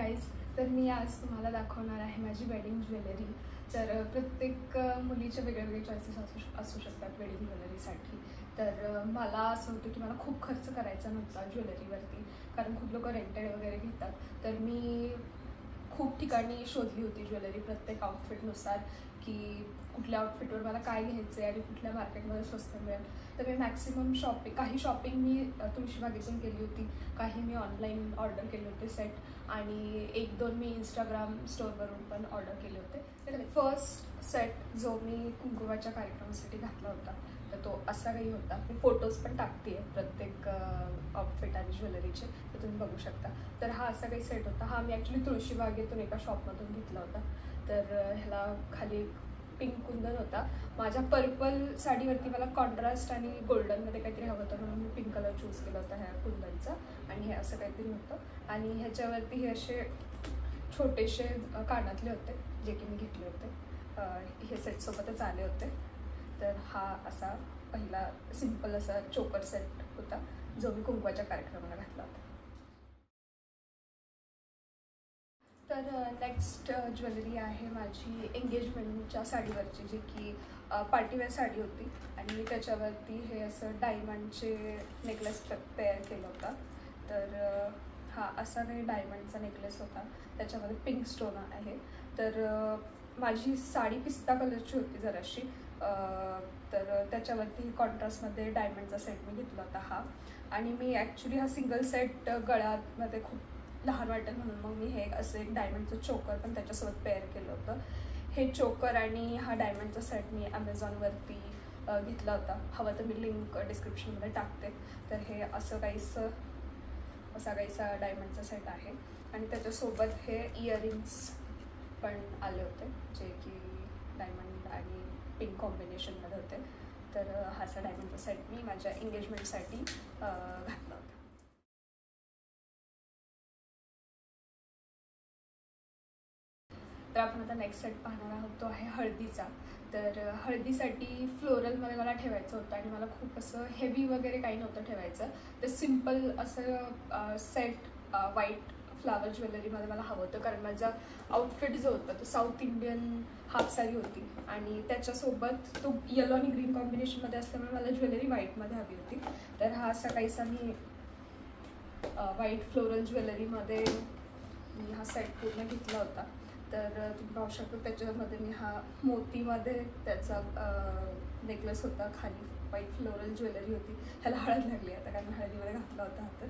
Guys, तर मी आज तुम्हाला दाखवणार आहे माझी वेडिंग ज्वेलरी. तर प्रत्येक मुलीचे वेगळे चॉईसेस असू शकतात वेडिंग ज्वेलरीसाठी. तर मला असं होतं की मला खूप खर्च करायचा नव्हता ज्वेलरीवरती, कारण खूप लोक रेंटेड वगैरे घेतात. तर मी खूप ठिकाणी शोधली होती ज्वेलरी प्रत्येक आउटफिटनुसार, की कुठल्या आउटफिटवर मला काय घ्यायचं आहे आणि कुठल्या मार्केटमध्ये स्वस्त मिळेल. तर मी मॅक्सिमम काही शॉपिंग मी तुळशीबागेतून केली होती, काही मी ऑनलाईन ऑर्डर केले होते सेट, आणि 1-2 मी इंस्टाग्राम स्टोअरवरून पण ऑर्डर केले होते. तर फर्स्ट सेट जो मी कुंकुवाच्या कार्यक्रमासाठी घातला होता, तर तो असा काही होता. मी फोटोज पण टाकते आहे प्रत्येक आउटफिट आणि ज्वेलरीचे, तर तुम्ही बघू शकता. तर हा असा काही सेट होता. हा मी ॲक्च्युली तुळशीबागेतून एका शॉपमधून घेतला होता. तर ह्याला खाली पिंक कुंदन होता. माझ्या पर्पल साडीवरती मला कॉन्ट्रास्ट आणि गोल्डनमध्ये काहीतरी हवं होतं, म्हणून मी पिंक कलर चूज केला होता ह्या कुंदनचा. आणि हे असं काहीतरी होतं, आणि ह्याच्यावरती हे असे छोटेसे कानातले होते जे की मी घेतले होते. हे सेटसोबतच आले होते. तर हा असा पहिला सिम्पल असा चोकर सेट होता जो मी कुंकवाच्या कार्यक्रमाला घातला होता. तर नेक्स्ट ज्वेलरी आहे माझी एंगेजमेंटच्या साडीवरची, जी की पार्टीवेअर साडी होती, आणि त्याच्यावरती हे असं डायमंडचे नेकलेस पेअर केलं होता. तर हा असा काही डायमंडचा नेकलेस होता, त्याच्यामध्ये पिंक स्टोन आहे. तर माझी साडी पिस्ता कलरची होती जराशी, तर त्याच्यावरती कॉन्ट्रास्टमध्ये डायमंडचा सेट मी घेतला होता हा. आणि मी ॲक्च्युली हा सिंगल सेट गळ्यामध्ये खूप लहान वाटेल म्हणून मग मी हे असं एक डायमंडचं चोकर पण त्याच्यासोबत पेअर केलं होतं. हे चोकर आणि हा डायमंडचा सेट मी ॲमेझॉनवरती घेतला होता. हवं तर मी लिंक डिस्क्रिप्शनमध्ये टाकते. तर हे असा काहीसा डायमंडचा सेट आहे, आणि त्याच्यासोबत हे इयरिंग्स पण आले होते जे की डायमंड आणि पिंक कॉम्बिनेशनमध्ये होते. तर हा असा डायमंडचा सेट मी माझ्या एंगेजमेंटसाठी घातला होता. तर आपण आता नेक्स्ट सेट पाहणार आहोत, तो आहे हळदीचा. तर हळदीसाठी फ्लोरलमध्ये मला ठेवायचं होतं, आणि मला खूप असं हेवी वगैरे काही नव्हतं ठेवायचं. तर सिम्पल असं सेट व्हाईट फ्लावर ज्वेलरीमध्ये मला हवं होतं, कारण माझा आउटफिट जो होता तो साऊथ इंडियन हाफ साडी होती, आणि त्याच्यासोबत तो येलो आणि ग्रीन कॉम्बिनेशनमध्ये असल्यामुळे मला ज्वेलरी व्हाईटमध्ये हवी होती. तर हा असा काहीसा मी व्हाईट फ्लोरल ज्वेलरीमध्ये मी हा सेट पूर्ण घेतला होता. तर तुम्ही पाहू शकता त्याच्यामध्ये मी हा मोतीमध्ये त्याचा नेकलेस होता, खाली व्हाईट फ्लोरल ज्वेलरी होती. ह्याला हळद लागली आता, कारण हळदीमध्ये घातला होता हा.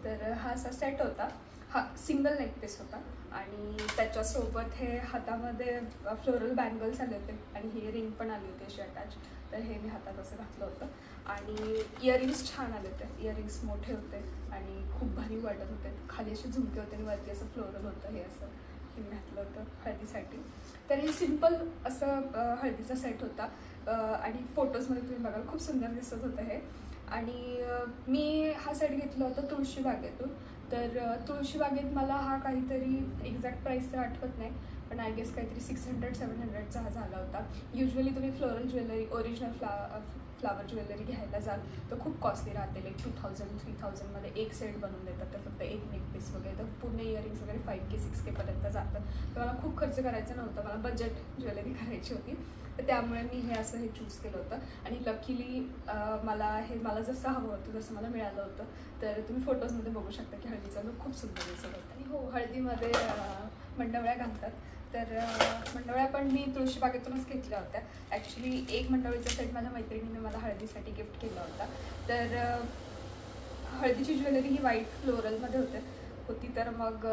तर हा असा सेट होता. हा सिंगल नेकपीस होता, आणि त्याच्यासोबत हे हातामध्ये फ्लोरल बँगल्स आले होते, आणि हे रिंग पण आली होती अशी अटॅच. तर हे मी हातात असं घातलं होतं, आणि इयरिंग्स छान आले होते. इयरिंग्स मोठे होते आणि खूप भारी वाटत होते. खाली असे झुमके होते आणि वरती असं फ्लोरल होतं. हे असं हे घातलं होतं हळदीसाठी. तर हे सिम्पल असं हळदीचा सेट होता, आणि फोटोजमध्ये तुम्ही बघाल खूप सुंदर दिसत होतं हे. आणि मी हा सेट घेतला होता तुळशीबागेतून. तर तुळशीबागेत मला हा काहीतरी एक्झॅक्ट प्राईस तर आठवत नाही, पण आय गेस काहीतरी 600-700चा हा झाला होता. युजली तुम्ही floral jewellery original flower jewellery घ्यायला जाल तर खूप कॉस्टली राहते. लाईक 2000-3000मध्ये एक सेट बनवून देतात, तर फक्त एक नेकपीस वगैरे. तर पूर्ण इयरिंग्स वगैरे 5K-6K पर्यंत जातं. तर मला खूप खर्च करायचा नव्हता, मला बजेट ज्वेलरी करायची होती. तर त्यामुळे मी हे असं चूज केलं होतं, आणि लकीली मला जसं हवं होतं तसं मला मिळालं होतं. तर तुम्ही फोटोजमध्ये बघू शकता की हळदीचा लूक खूप सुंदर दिसत होता. आणि हो, हळदीमध्ये मंडवळ्या घालतात. तर मंडवळ्या पण मी तुळशीबागेतूनच घेतल्या होत्या. ॲक्च्युली एक मंडवळीचा सेट माझ्या मैत्रिणीने मला हळदीसाठी गिफ्ट केला होता. तर हळदीची ज्वेलरी ही व्हाईट फ्लोरलमध्ये होती. तर मग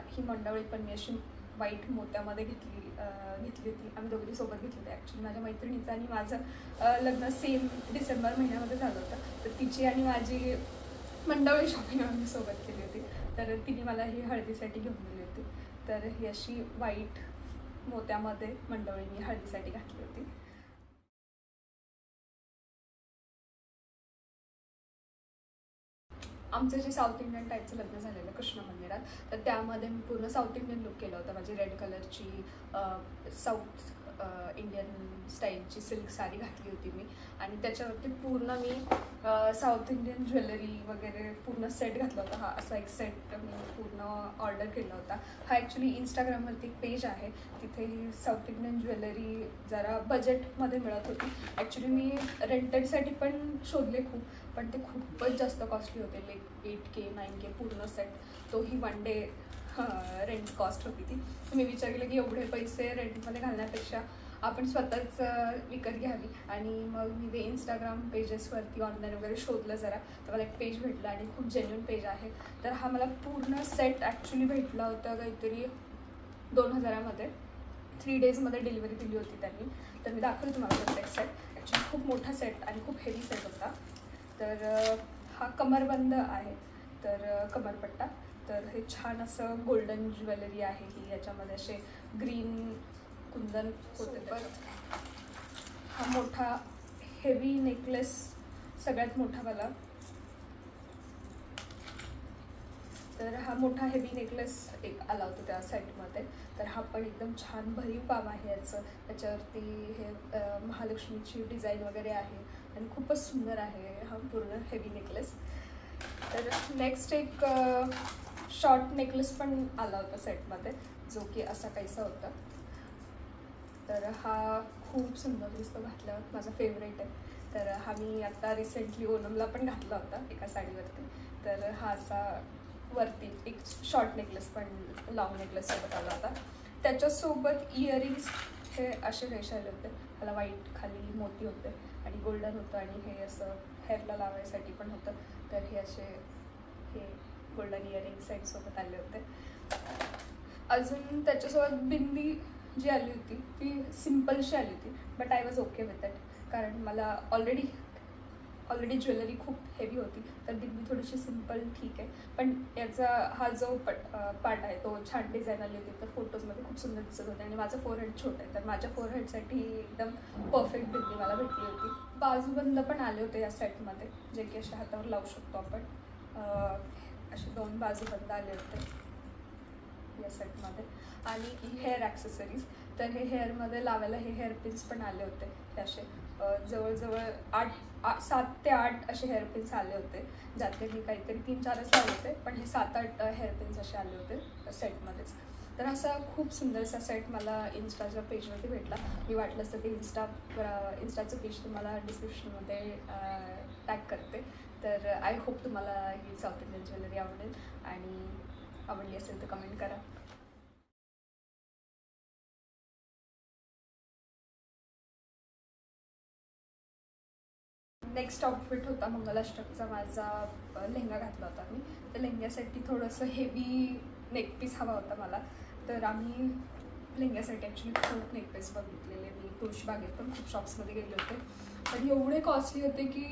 ही मंडवळी पण मी अशी व्हाईट मोत्यामध्ये घेतली होती. आम्ही दोघी सोबत घेतली होती. ॲक्च्युली माझ्या मैत्रिणीचं आणि माझं लग्न सेम डिसेंबर महिन्यामध्ये झालं होतं. तर तिची आणि माझी मंडवळी शॉपिंग आम्ही सोबत केली होती. तर तिने मला ही हळदीसाठी घेऊन दिली होती. तर ही अशी व्हाईट मोत्यामध्ये मंडवळी मी हळदीसाठी घातली होती. आमचं जे साऊथ इंडियन टाईपचं लग्न झालेलं कृष्ण मंदिरात, तर त्यामध्ये मी पूर्ण साऊथ इंडियन लुक केला होता. माझी रेड कलरची इंडियन स्टाईलची सिल्क साडी घातली होती मी आणि त्याच्यावरती पूर्ण मी साऊथ इंडियन ज्वेलरी वगैरे पूर्ण सेट घातला होता. हा असा एक सेट मी पूर्ण ऑर्डर केला होता. हा ॲक्च्युली इंस्टाग्रामवरती एक पेज आहे, तिथे साऊथ इंडियन ज्वेलरी जरा बजेटमध्ये मिळत होती. ॲक्च्युली मी रेंटेडसाठी पण शोधले खूप, पण ते खूपच जास्त कॉस्टली होते, लाईक 8K 9K पूर्ण सेट. तोही 1 डे रेंट कॉस्ट होती ती. मी विचार केला की एवढे पैसे रेंटमध्ये घालण्यापेक्षा आपण स्वतःच विकत घ्यावी. आणि मग मी ते इंस्टाग्राम पेजेसवरती ऑनलाईन वगैरे शोधलं जरा, तर मला एक पेज भेटलं आणि खूप जेन्युइन पेज आहे. तर हा मला पूर्ण सेट ॲक्च्युली भेटला होता काहीतरी 2000मध्ये. 3 डेजमध्ये डिलिव्हरी दिली होती त्यांनी. तर मी दाखवलं तुम्हाला प्रत्येक सेट. ॲक्च्युली खूप मोठा सेट आणि खूप हेवी सेट होता. तर हा कमरबंद आहे, तर कमरपट्टा. तर हे छान असं गोल्डन ज्वेलरी आहे ही. याच्यामध्ये असे ग्रीन कुंदन होते. पण हा मोठा हेवी नेकलेस, सगळ्यात मोठा वाला. तर हा मोठा हेवी नेकलेस एक आला होता त्या सेटमध्ये. तर हा पण एकदम छान भरीव काम आहे याचं. त्याच्यावरती हे महालक्ष्मीची डिझाईन वगैरे आहे आणि खूपच सुंदर आहे हा पूर्ण हेवी नेकलेस. तर नेक्स्ट एक शॉर्ट नेकलेस पण आला होता सेटमध्ये, जो की असा काहीसा होता. तर हा खूप सुंदर दिसतो घातल्यावर, माझा फेवरेट आहे. तर हा मी आता रिसेंटली ओणमला पण घातला होता एका साडीवरती. तर हा असा वरती एक शॉर्ट नेकलेस पण लॉंग नेकलेस सोबत आला होता. त्याच्यासोबत इयरिंग्स हे असे रेश आले होते. त्याला व्हाईट खाली मोती होते आणि गोल्डन होतं आणि हे असं हेअरला लावायसाठी पण होतं. तर हे असे हे गोल्डन इयरिंग सेटसोबत आले होते. अजून त्याच्यासोबत बिंदी जी आली होती ती सिम्पलशी आली होती, but I was okay with that. कारण मला ऑलरेडी ज्वेलरी खूप हेवी होती, तर बिंदी थोडीशी सिम्पल ठीक आहे. पण याचा हा जो पार्ट आहे तो छान डिझाईन आली होती. तर फोटोजमध्ये खूप सुंदर दिसत होते आणि माझं फोरहेड छोटं आहे, तर माझ्या फोरहेडसाठी एकदम परफेक्ट बिंदी मला भेटली होती. बाजूबंद पण आले होते या सेटमध्ये, जे की अशा हातावर लावू शकतो आपण. असे 2 बाजूबंद आले होते या सेटमध्ये. आणि हेअर ॲक्सेसरीज, तर हे हेअरमध्ये लावायला हे हेअरपिन्स पण आले होते. ते असे जवळजवळ 7 ते 8 असे हेअरपिन्स आले होते, ज्यातले मी काहीतरी 3-4च लावले होते, पण हे 7-8 हेअरपिन्स असे आले होते सेटमध्येच. तर असा खूप सुंदरसा सेट मला इन्स्टाच्या पेजवरती भेटला. मी वाटलं असतं ते इन्स्टाचं पेज तुम्हाला डिस्क्रिप्शनमध्ये टॅग करते. तर आय होप तुम्हाला ही साऊथ इंडियन ज्वेलरी आवडेल, आणि आवडली असेल तर कमेंट करा. नेक्स्ट आउटफिट होता मंगलाष्टकचा माझा. लेहंगा घातला होता मी. तर लेहंग्यासाठी थोडंसं हेवी नेकपीस हवा होता मला. तर आम्ही लेहंग्यासाठी ॲक्च्युली खूप नेकपीस बघितलेले. मी तुळशीबागेत पण खूप शॉप्समध्ये गेले होते, पण एवढे कॉस्टली होते की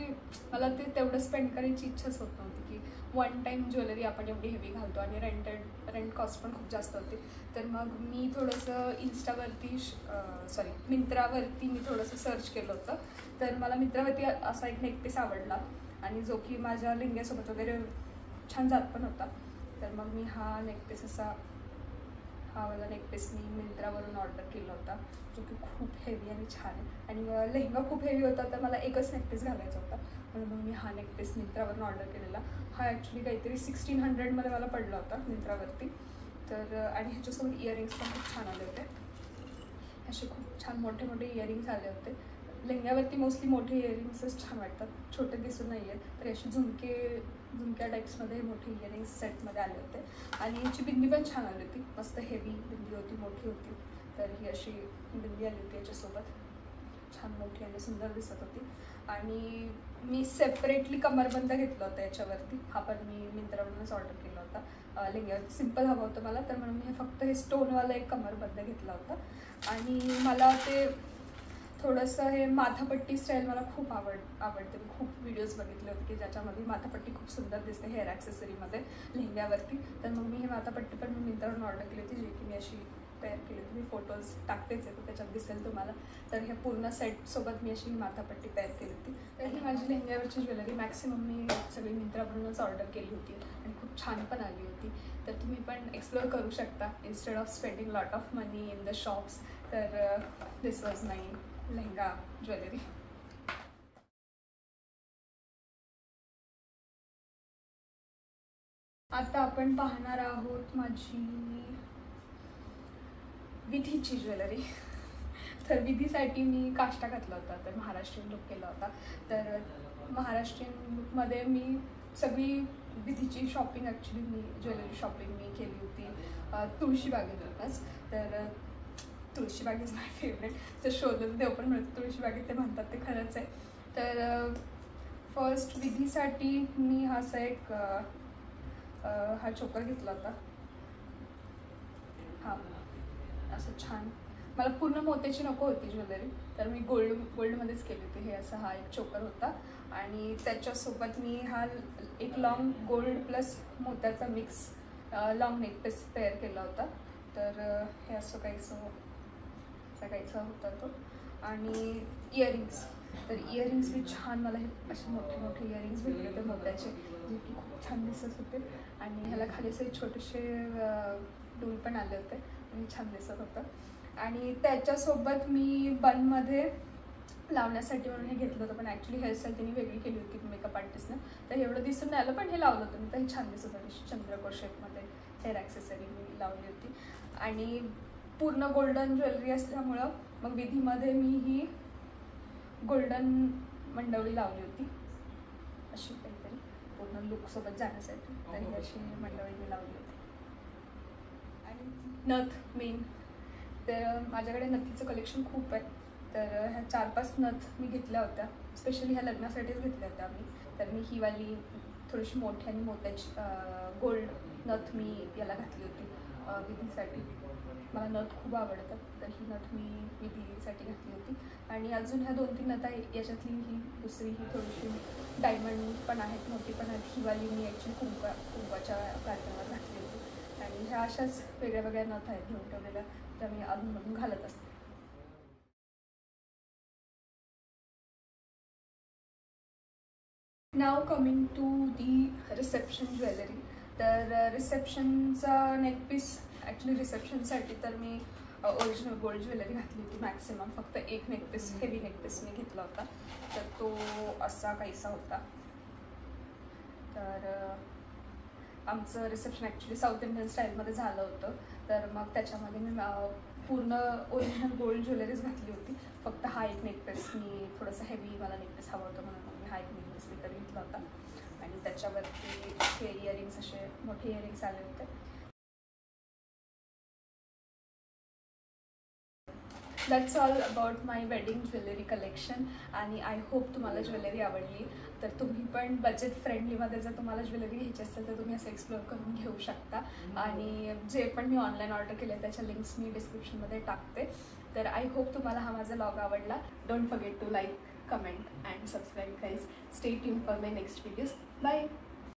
मला ते तेवढं स्पेंड करायची इच्छाच होत नव्हती. की 1 टाईम ज्वेलरी आपण एवढी हेवी घालतो आणि रेंट कॉस्ट पण खूप जास्त होती. तर मग मी थोडंसं मिंत्रावरती मी थोडंसं सर्च केलं होतं. तर मला मिंत्रावरती असा एक नेकपीस आवडला आणि जो की माझ्या लेहंग्यासोबत वगैरे छान जात पण होता. तर मग मी हा वाला नेकपीस मी मिंत्रावरून ऑर्डर केला होता, जो की खूप हेवी आणि छान आहे. आणि लेहंगा खूप हेवी होता, तर मला एकच नेकपीस घालायचा होता, म्हणून मग मी हा नेकपीस मिंत्रावरून ऑर्डर केलेला. हा ॲक्च्युली काहीतरी 1600मध्ये मला पडला होता मिंत्रावरती. तर आणि ह्याच्यासोबत इयरिंग्स पण खूप छान आले होते. असे खूप छान मोठे मोठे इयरिंग्स आले होते. लेहंग्यावरती मोस्टली मोठे इयरिंग्सच छान वाटतात, छोटे दिसून नाही आहेत. तर असे झुमक्या टाईप्समध्ये मोठे इयरिंग्स सेटमध्ये आले होते. आणि याची बिंदी पण छान आली होती, मस्त हेवी बिंदी होती, मोठी होती. तर ही अशी बिंदी आली होती याच्यासोबत, छान मोठी आणि सुंदर दिसत होती. आणि मी सेपरेटली कमरबंद घेतला होता याच्यावरती. हा पण मी मिंत्रावरूनच ऑर्डर केला होता. लेहंग्यावरती सिम्पल हवं होतं मला, तर म्हणून मी फक्त हे स्टोनवाला एक कमरबंद घेतला होता. आणि मला ते थोडंसं हे माथापट्टी स्टाईल मला खूप आवडते. मी खूप व्हिडिओज बघितले होते की ज्याच्यामध्ये माथापट्टी खूप सुंदर दिसते हेअर ॲक्सेसरीमध्ये लेहंग्यावरती. तर मग मी हे माथापट्टी पण मी मिंत्रावरून ऑर्डर केली होती, जी की मी अशी तयार केली होती. मी फोटोज टाकतेच आहे, तर त्याच्यात दिसेल तुम्हाला. तर ह्या पूर्ण सेटसोबत मी अशी माथापट्टी तयार केली होती. तर ही माझी लेहंग्यावरची ज्वेलरी मॅक्सिमम मी सगळी मिंत्रावरूनच ऑर्डर केली होती आणि खूप छान पण आली होती. तर तुम्ही पण एक्सप्लोअर करू शकता instead of spending lot of money in the shops. तर दिस वॉज माय लेहंगा ज्वेलरी. आता आपण पाहणार आहोत माझी विधीची ज्वेलरी. तर विधीसाठी मी काष्टा घातला होता, तर महाराष्ट्रीयन लुक केला होता. तर महाराष्ट्रीयन लुकमध्ये मी सगळी विधीची शॉपिंग ॲक्च्युली मी ज्वेलरी शॉपिंग मी केली होती तुळशीबागेतूनच. तर तुळशीबाग इज माय फेवरेट. तर शोधून देव पण म्हणतात तुळशीबागेत, ते म्हणतात ते खरंच आहे. तर फर्स्ट विधीसाठी मी हा असा एक हा चोकर घेतला होता. हा असं छान, मला पूर्ण मोत्याची नको होती ज्वेलरी, तर मी गोल्डमध्येच केली होती. हे असं हा एक चोकर होता आणि त्याच्यासोबत मी हा एक लॉंग गोल्ड प्लस मोत्याचा मिक्स लॉंग नेकपीस तयार केला होता. तर हे असं काहीचं होता तो. आणि इयरिंग्स, तर इयरिंग्स मी छान, मला हे असे मोठे मोठे इयरिंग्स भेटले होते मोत्याचे, जे की खूप छान दिसत होते. आणि ह्याला खाली असे छोटेसे डूल पण आले होते आणि छान दिसत होतं. आणि त्याच्यासोबत मी बनमध्ये लावण्यासाठी म्हणून हे घेतलं होतं, पण ॲक्च्युली हेअरस्टाईल त्यांनी वेगळी केली होती मेकअप आर्टिस्टनं, तर एवढं दिसून नाही आलं. पण हे लावलं होतं मी, तर हे छान दिसत होतं. चंद्रकोर शेपमध्ये हेअर ॲक्सेसरी मी लावली होती. आणि पूर्ण गोल्डन ज्वेलरी असल्यामुळं मग विधीमध्ये मी ही गोल्डन मंडवळी लावली होती, अशी काहीतरी पूर्ण लुकसोबत जाण्यासाठी. तर ही अशी मंडवळी मी लावली होती. आणि नथ मेन, तर माझ्याकडे नथीचं कलेक्शन खूप आहे. तर ह्या 4-5 नथ मी घेतल्या होत्या, स्पेशली ह्या लग्नासाठीच घेतल्या होत्या मी. तर मी ही वाली थोडीशी मोठी आणि मोत्याची गोल्ड नथ मी याला घातली होती विधीसाठी. मला नथ खूप आवडतात, तर ही नथ मी विधीसाठी घातली होती. आणि अजून ह्या 2-3 नथ आहे, याच्यातली ही दुसरी ही थोडीशी डायमंड पण आहेत, मोठी पण आहेत. ही वाली मी ॲक्च्युली कुंकवाच्या कार्यक्रमात घातली होती. आणि ह्या अशाच वेगळ्या वेगळ्या नथ आहेत घेऊन ठेवलेल्या, त्या मी अधूनमधून घालत असते. नाव coming to the reception jewellery. तर रिसेप्शनचा नेकपीस ॲक्च्युली रिसेप्शनसाठी तर मी ओरिजिनल गोल्ड ज्वेलरी घातली होती मॅक्सिमम. फक्त एक नेकपीस, हेवी नेकपीस मी घेतला होता, तर तो असा काहीसा होता. तर आमचं रिसेप्शन ॲक्च्युली साऊथ इंडियन स्टाईलमध्ये झालं होतं, तर मग त्याच्यामध्ये मी पूर्ण ओरिजिनल गोल्ड ज्वेलरीज घातली होती. फक्त हा एक नेकपीस मी थोडंसं हेवी, मला नेकपीस हवं होतं म्हणून मी हा एक नेकपीस विकत घेतला होता. आणि त्याच्यावरती हे इयरिंग्स, असे मोठे इयरिंग्स आले होते. That's all about my wedding jewellery collection. आणि आय होप तुम्हाला ज्वेलरी आवडली. तर तुम्ही पण बजेट फ्रेंडलीमध्ये जर तुम्हाला ज्वेलरी घ्यायची असेल तर तुम्ही असं एक्सप्लोअर करून घेऊ शकता. आणि जे पण मी ऑनलाईन ऑर्डर केले त्याच्या लिंक्स मी डिस्क्रिप्शनमध्ये टाकते. तर आय होप तुम्हाला हा माझा व्लॉग आवडला. Don't forget to like, comment and subscribe guys. Stay tune for my next videos. Bye.